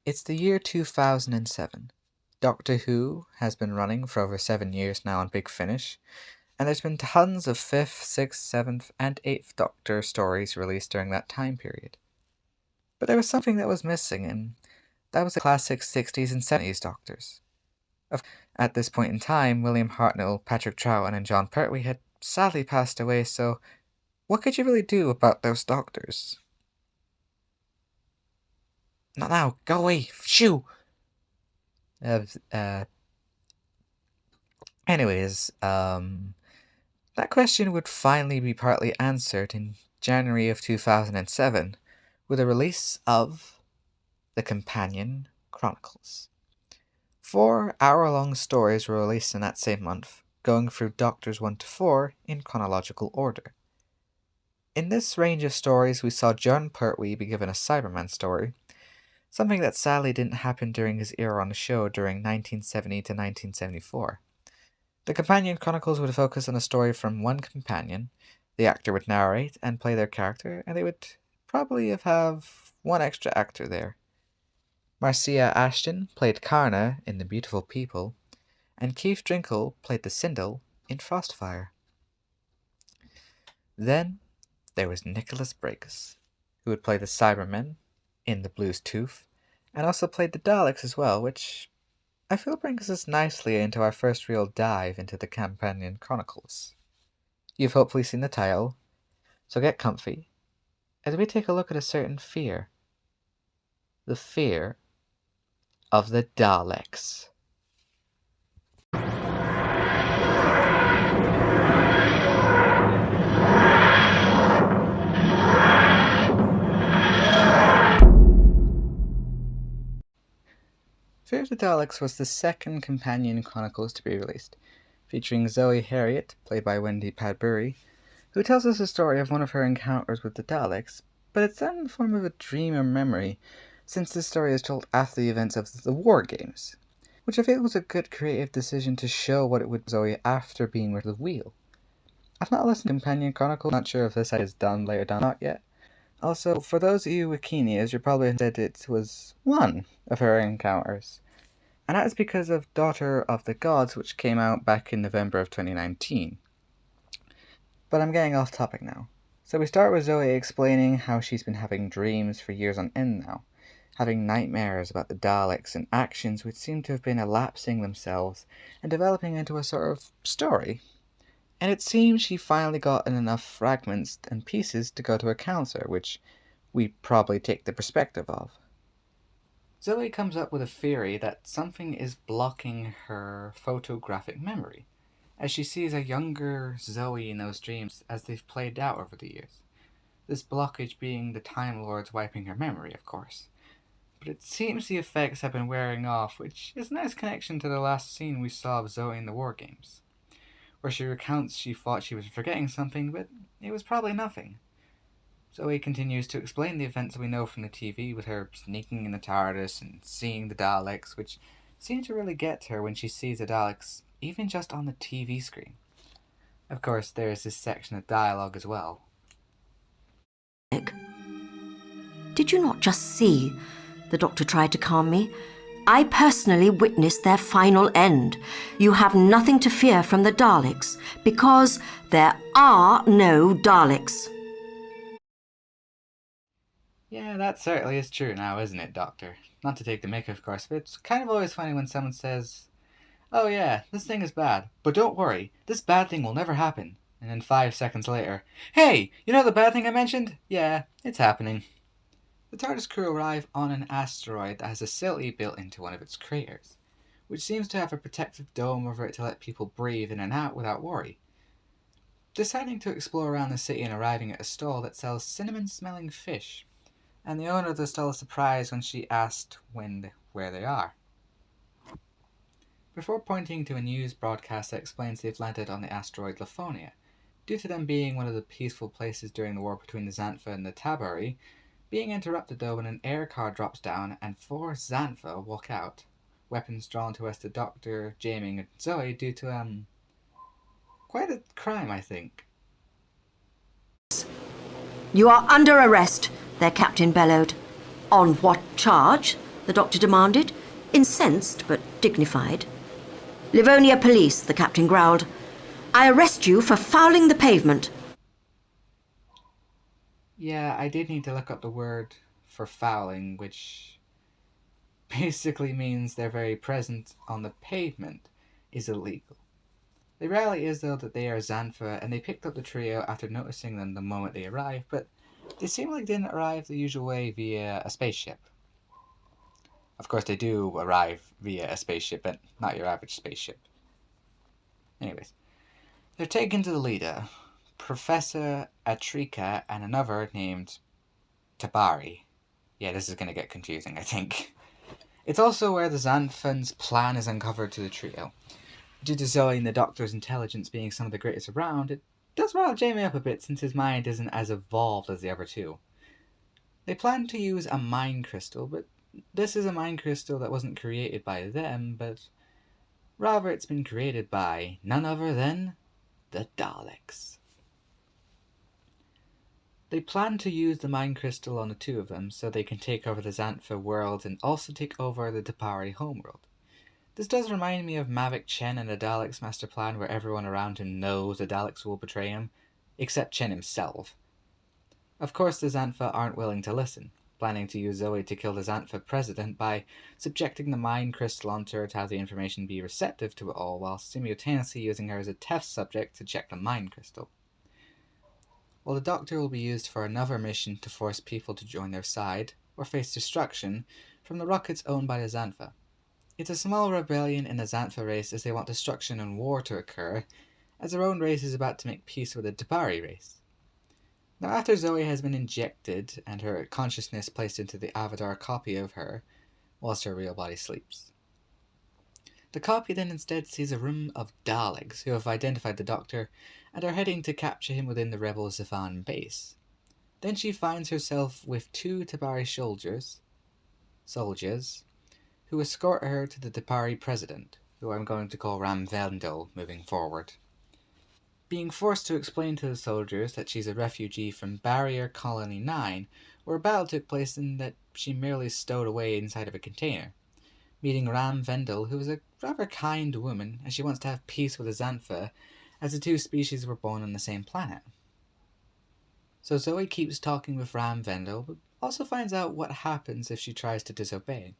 It's the year 2007. Doctor Who has been running for over 7 years now on Big Finish, and there's been tons of 5th, 6th, 7th, and 8th Doctor stories released during that time period. But there was something that was missing, and that was the classic 60s and 70s Doctors. At this point in time, William Hartnell, Patrick Troughton, and John Pertwee had sadly passed away, so what could you really do about those Doctors? Not now, go away, shoo! Anyways, that question would finally be partly answered in January of 2007 with the release of the Companion Chronicles. 4 hour-long stories were released in that same month, going through Doctors 1 to 4 in chronological order. In this range of stories, we saw John Pertwee be given a Cyberman story, something that sadly didn't happen during his era on the show during 1970 to 1974. The Companion Chronicles would focus on a story from one companion. The actor would narrate and play their character, and they would probably have one extra actor there. Marcia Ashton played Karna in The Beautiful People, and Keith Drinkle played the Sindel in Frostfire. Then there was Nicholas Briggs, who would play the Cybermen in The Blues Tooth, and also played the Daleks as well, which I feel brings us nicely into our first real dive into the Companion Chronicles. You've hopefully seen the title, so get comfy, as we take a look at a certain fear. The fear of the Daleks. Fear of the Daleks was the second Companion Chronicles to be released, featuring Zoe Harriet, played by Wendy Padbury, who tells us the story of one of her encounters with the Daleks, but it's done in the form of a dream or memory, since this story is told after the events of the War Games, which I feel was a good creative decision to show what it would Zoe after being with the wheel. I've not listened to Companion Chronicles, not sure if this is done later down or not yet. Also, for those of you with keen ears, you probably said it was one of her encounters. And that is because of Daughter of the Gods, which came out back in November of 2019. But I'm getting off topic now. So we start with Zoe explaining how she's been having dreams for years on end now, having nightmares about the Daleks and actions which seem to have been elapsing themselves and developing into a sort of story. And it seems she finally got enough fragments and pieces to go to a counselor, which we probably take the perspective of. Zoe comes up with a theory that something is blocking her photographic memory, as she sees a younger Zoe in those dreams as they've played out over the years. This blockage being the Time Lords wiping her memory, of course. But it seems the effects have been wearing off, which is a nice connection to the last scene we saw of Zoe in the War Games, where she recounts she thought she was forgetting something, but it was probably nothing. Zoe continues to explain the events we know from the TV, with her sneaking in the TARDIS and seeing the Daleks, which seem to really get to her when she sees the Daleks, even just on the TV screen. Of course, there is this section of dialogue as well. Did you not just see? The Doctor tried to calm me. I personally witnessed their final end. You have nothing to fear from the Daleks, because there are no Daleks. Yeah, that certainly is true now, isn't it, Doctor? Not to take the mick, of course, but it's kind of always funny when someone says, "Oh yeah, this thing is bad, but don't worry, this bad thing will never happen." And then 5 seconds later, "Hey, you know the bad thing I mentioned? Yeah, it's happening." The TARDIS crew arrive on an asteroid that has a facility built into one of its craters, which seems to have a protective dome over it to let people breathe in and out without worry. Deciding to explore around the city and arriving at a stall that sells cinnamon-smelling fish, and the owner of the stall is surprised when she asked where they are. Before pointing to a news broadcast that explains they've landed on the asteroid Laphonia, due to them being one of the peaceful places during the war between the Xantha and the Tabari, being interrupted though when an air car drops down and 4 Xantha walk out, weapons drawn to us the Doctor, Jamie and Zoe due to, quite a crime, I think. You are under arrest, their captain bellowed. On what charge? the doctor demanded, incensed but dignified. Livonia Police, the captain growled. I arrest you for fouling the pavement. Yeah, I did need to look up the word for fouling, which basically means their very presence on the pavement is illegal. The reality is, though, that they are Xantha, and they picked up the trio after noticing them the moment they arrived, but they seem like they didn't arrive the usual way via a spaceship. Of course, they do arrive via a spaceship, but not your average spaceship. Anyways, they're taken to the leader, Professor Atrika, and another named Tabari. Yeah, this is going to get confusing, I think. It's also where the Xanthans' plan is uncovered to the trio. Due to Zoe and the Doctor's intelligence being some of the greatest around, it does rile Jamie up a bit since his mind isn't as evolved as the other two. They plan to use a mind crystal, but this is a mind crystal that wasn't created by them, but rather it's been created by none other than the Daleks. They plan to use the mind crystal on the two of them so they can take over the Xantha world and also take over the Tapari homeworld. This does remind me of Mavic Chen and the Daleks' master plan where everyone around him knows the Daleks will betray him, except Chen himself. Of course the Xantha aren't willing to listen, planning to use Zoe to kill the Xantha president by subjecting the mind crystal onto her to have the information be receptive to it all, while simultaneously using her as a test subject to check the mind crystal. While the Doctor will be used for another mission to force people to join their side, or face destruction, from the rockets owned by the Xantha. It's a small rebellion in the Xantha race as they want destruction and war to occur, as their own race is about to make peace with the Tapari race. Now after Zoe has been injected and her consciousness placed into the avatar copy of her, whilst her real body sleeps. The copy then instead sees a room of Daleks who have identified the Doctor and are heading to capture him within the rebel Zephan base. Then she finds herself with two Tapari soldiers, who escort her to the Tapari president, who I'm going to call Ram Vendel moving forward. Being forced to explain to the soldiers that she's a refugee from Barrier Colony 9, where a battle took place and that she merely stowed away inside of a container. Meeting Ram Vendel, who is a rather kind woman, and she wants to have peace with the Xantha, as the two species were born on the same planet. So Zoe keeps talking with Ram Vendel, but also finds out what happens if she tries to disobey,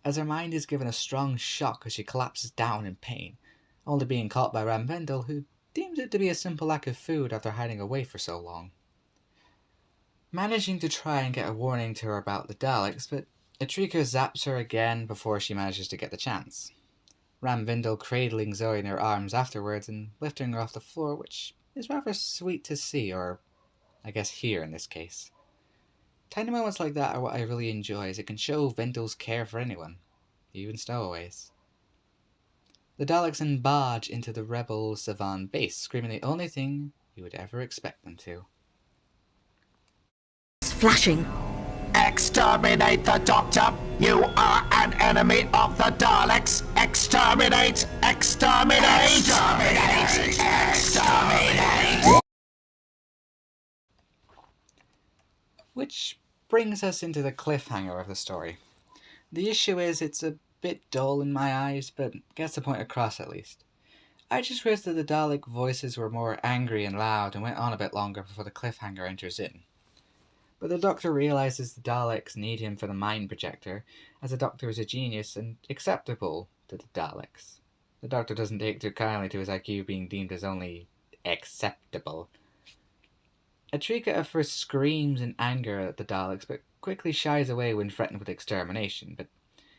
as her mind is given a strong shock as she collapses down in pain, only being caught by Ram Vendel, who deems it to be a simple lack of food after hiding away for so long. Managing to try and get a warning to her about the Daleks, but Atrika zaps her again before she manages to get the chance. Ram Vendel cradling Zoe in her arms afterwards and lifting her off the floor, which is rather sweet to see, or I guess hear in this case. Tiny moments like that are what I really enjoy, as it can show Vendel's care for anyone, even stowaways. The Daleks barge into the rebel Savan base, screaming the only thing you would ever expect them to. It's flashing. Exterminate the Doctor! You are an enemy of the Daleks! Exterminate! Exterminate! Exterminate! Exterminate! Which brings us into the cliffhanger of the story. The issue is it's a bit dull in my eyes, but gets the point across at least. I just wish that the Dalek voices were more angry and loud and went on a bit longer before the cliffhanger enters in. But the Doctor realizes the Daleks need him for the mind projector, as the Doctor is a genius and acceptable to the Daleks. The Doctor doesn't take too kindly to his IQ being deemed as only acceptable. Atrika at first screams in anger at the Daleks, but quickly shies away when threatened with extermination. But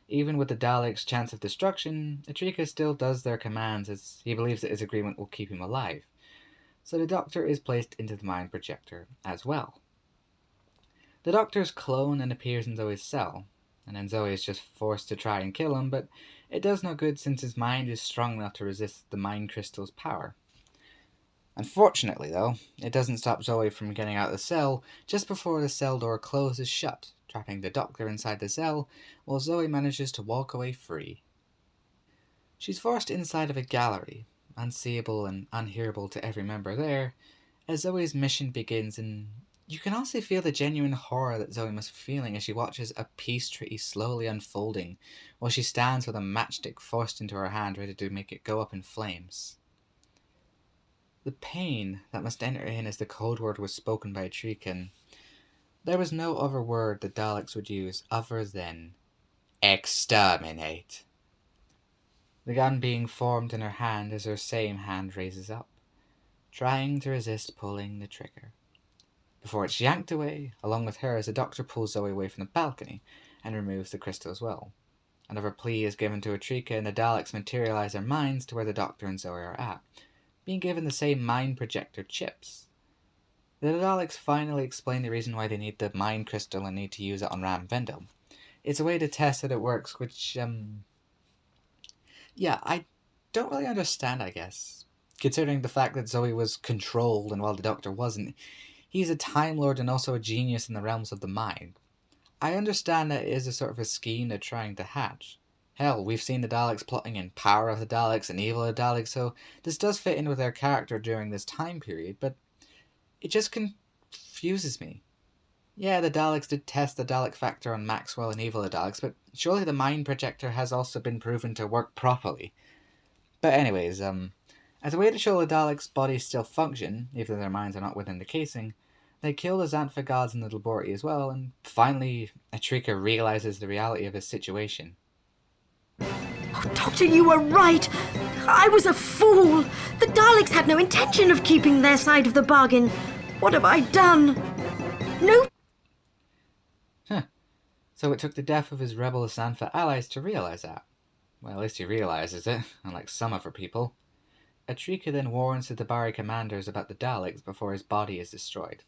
even with the Daleks' chance of destruction, Atrika still does their commands, as he believes that his agreement will keep him alive. So the Doctor is placed into the mind projector as well. The Doctor's clone then appears in Zoe's cell, and then Zoe is just forced to try and kill him, but it does no good since his mind is strong enough to resist the mind crystal's power. Unfortunately, though, it doesn't stop Zoe from getting out of the cell just before the cell door closes shut, trapping the Doctor inside the cell, while Zoe manages to walk away free. She's forced inside of a gallery, unseeable and unhearable to every member there, as Zoe's mission begins, and You can also feel the genuine horror that Zoe must be feeling as she watches a peace treaty slowly unfolding, while she stands with a matchstick forced into her hand ready to make it go up in flames. The pain that must enter in as the code word was spoken by Trican. There was no other word the Daleks would use other than exterminate. The gun being formed in her hand as her same hand raises up, trying to resist pulling the trigger. Before it's yanked away, along with her as the Doctor pulls Zoe away from the balcony and removes the crystal as well. Another plea is given to Atrika and the Daleks materialize their minds to where the Doctor and Zoe are at, being given the same mind projector chips. The Daleks finally explain the reason why they need the mind crystal and need to use it on Ram Vendel. It's a way to test that it works, which, I don't really understand, I guess. Considering the fact that Zoe was controlled and while the Doctor wasn't, he's a Time Lord and also a genius in the realms of the mind. I understand that it is a sort of a scheme they're trying to hatch. Hell, we've seen the Daleks plotting in Power of the Daleks and Evil of the Daleks, so this does fit in with their character during this time period, but it just confuses me. Yeah, the Daleks did test the Dalek factor on Maxwell and Evil of the Daleks, but surely the mind projector has also been proven to work properly. But anyways, as a way to show the Daleks' bodies still function, even though their minds are not within the casing, they kill the Xantha gods in the laboratory as well, and finally, Atrika realizes the reality of his situation. Oh, Doctor, you were right. I was a fool. The Daleks had no intention of keeping their side of the bargain. What have I done? No. So it took the death of his rebel Xantha allies to realize that. Well, at least he realizes it, unlike some other people. Atrika then warns the Dabari commanders about the Daleks before his body is destroyed.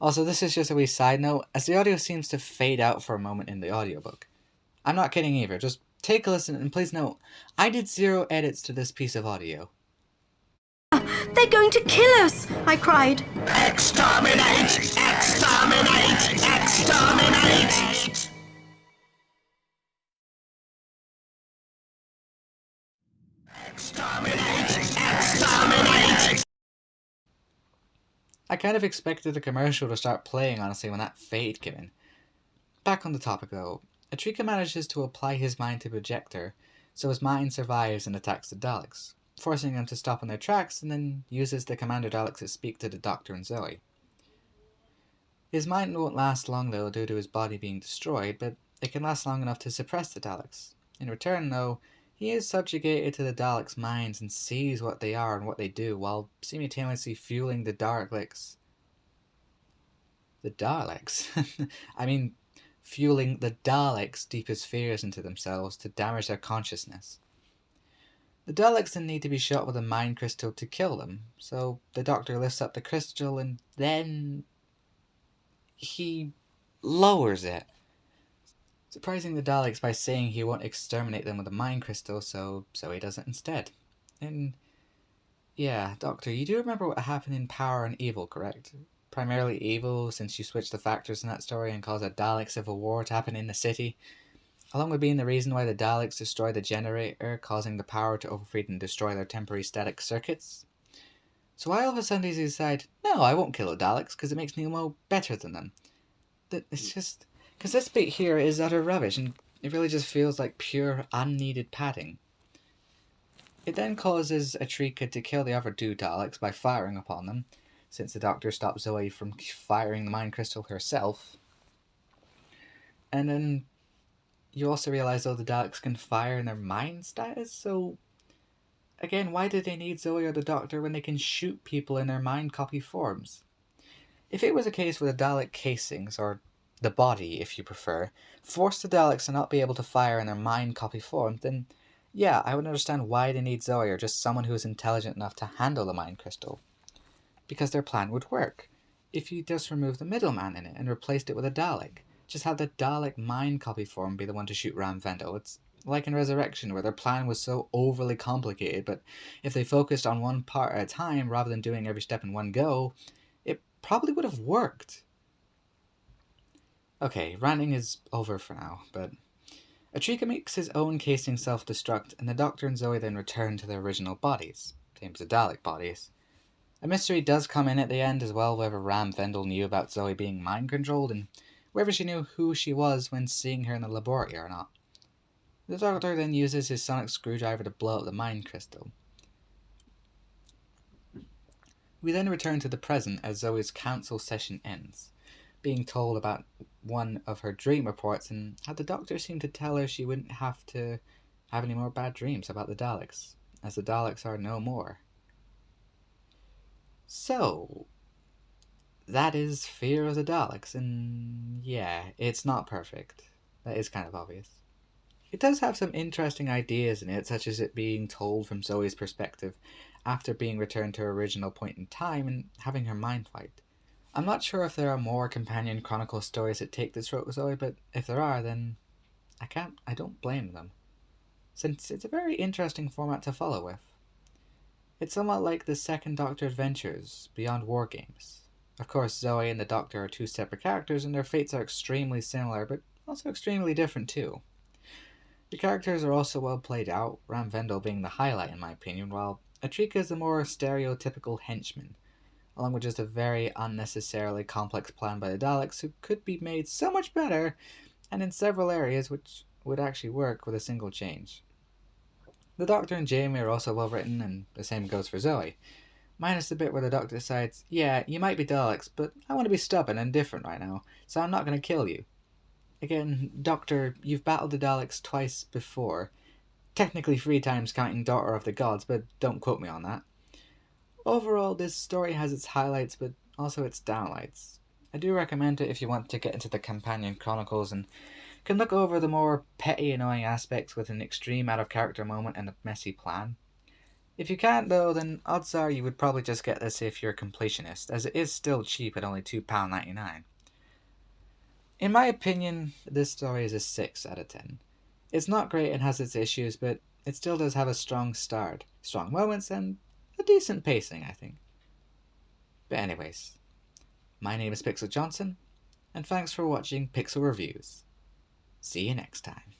Also, this is just a wee side note, as the audio seems to fade out for a moment in the audiobook. I'm not kidding either, just take a listen and please note, I did 0 edits to this piece of audio. They're going to kill us, I cried. Exterminate! Exterminate! Exterminate! Exterminate! Exterminate! I kind of expected the commercial to start playing, honestly, when that fade came in. Back on the topic, though, Atrika manages to apply his mind to Projector, so his mind survives and attacks the Daleks, forcing them to stop in their tracks, and then uses the Commander Daleks to speak to the Doctor and Zoe. His mind won't last long, though, due to his body being destroyed, but it can last long enough to suppress the Daleks. In return, though, he is subjugated to the Daleks' minds and sees what they are and what they do, while simultaneously fueling the Daleks. The Daleks? Fueling the Daleks' deepest fears into themselves to damage their consciousness. The Daleks then need to be shot with a mind crystal to kill them, so the Doctor lifts up the crystal and then he lowers it, surprising the Daleks by saying he won't exterminate them with a mind crystal, so he does it instead. And yeah, Doctor, you do remember what happened in Power and Evil, correct? Primarily evil, since you switched the factors in that story and caused a Dalek civil war to happen in the city, along with being the reason why the Daleks destroy the generator, causing the power to overfeed and destroy their temporary static circuits. So why all of a sudden does he decide, no, I won't kill the Daleks, because it makes me more better than them? It's just... because this bit here is utter rubbish, and it really just feels like pure, unneeded padding. It then causes Atrika to kill the other 2 Daleks by firing upon them, since the Doctor stopped Zoe from firing the mind crystal herself. And then you also realise, though, the Daleks can fire in their mind status, so... again, why do they need Zoe or the Doctor when they can shoot people in their mind copy forms? If it was a case where the Dalek casings, or the body, if you prefer, forced the Daleks to not be able to fire in their mind copy form, then yeah, I would understand why they need Zoe or just someone who is intelligent enough to handle the mind crystal. Because their plan would work. If you just removed the middleman in it and replaced it with a Dalek. Just have the Dalek mind copy form be the one to shoot Ram Vendel. It's like in Resurrection, where their plan was so overly complicated, but if they focused on one part at a time rather than doing every step in one go, it probably would have worked. Okay, ranting is over for now, but Atrika makes his own casing self-destruct, and the Doctor and Zoe then return to their original bodies, same as the Dalek bodies. A mystery does come in at the end as well, whether Ram Vendel knew about Zoe being mind-controlled, and whether she knew who she was when seeing her in the laboratory or not. The Doctor then uses his sonic screwdriver to blow up the mind crystal. We then return to the present as Zoe's council session ends, being told about one of her dream reports and how the Doctor seemed to tell her she wouldn't have to have any more bad dreams about the Daleks, as the Daleks are no more. So, that is Fear of the Daleks, and yeah, it's not perfect. That is kind of obvious. It does have some interesting ideas in it, such as it being told from Zoe's perspective after being returned to her original point in time and having her mind wiped. I'm not sure if there are more Companion Chronicles stories that take this route with Zoe, but if there are, then I don't blame them, since it's a very interesting format to follow with. It's somewhat like the Second Doctor Adventures Beyond War Games. Of course, Zoe and the Doctor are two separate characters, and their fates are extremely similar, but also extremely different too. The characters are also well played out, Ram Vendel being the highlight in my opinion, while Atrika is the more stereotypical henchman, along with just a very unnecessarily complex plan by the Daleks who could be made so much better, and in several areas which would actually work with a single change. The Doctor and Jamie are also well written, and the same goes for Zoe, minus the bit where the Doctor decides, yeah, you might be Daleks, but I want to be stubborn and different right now, so I'm not going to kill you. Again, Doctor, you've battled the Daleks twice before. Technically 3 times counting Daughter of the Gods, but don't quote me on that. Overall, this story has its highlights, but also its downlights. I do recommend it if you want to get into the Companion Chronicles and can look over the more petty, annoying aspects with an extreme out-of-character moment and a messy plan. If you can't though, then odds are you would probably just get this if you're a completionist, as it is still cheap at only £2.99. In my opinion, this story is a 6 out of 10. It's not great and has its issues, but it still does have a strong start, strong moments, and a decent pacing, I think. But anyways, my name is Pixel Johnson, and thanks for watching Pixel Reviews. See you next time.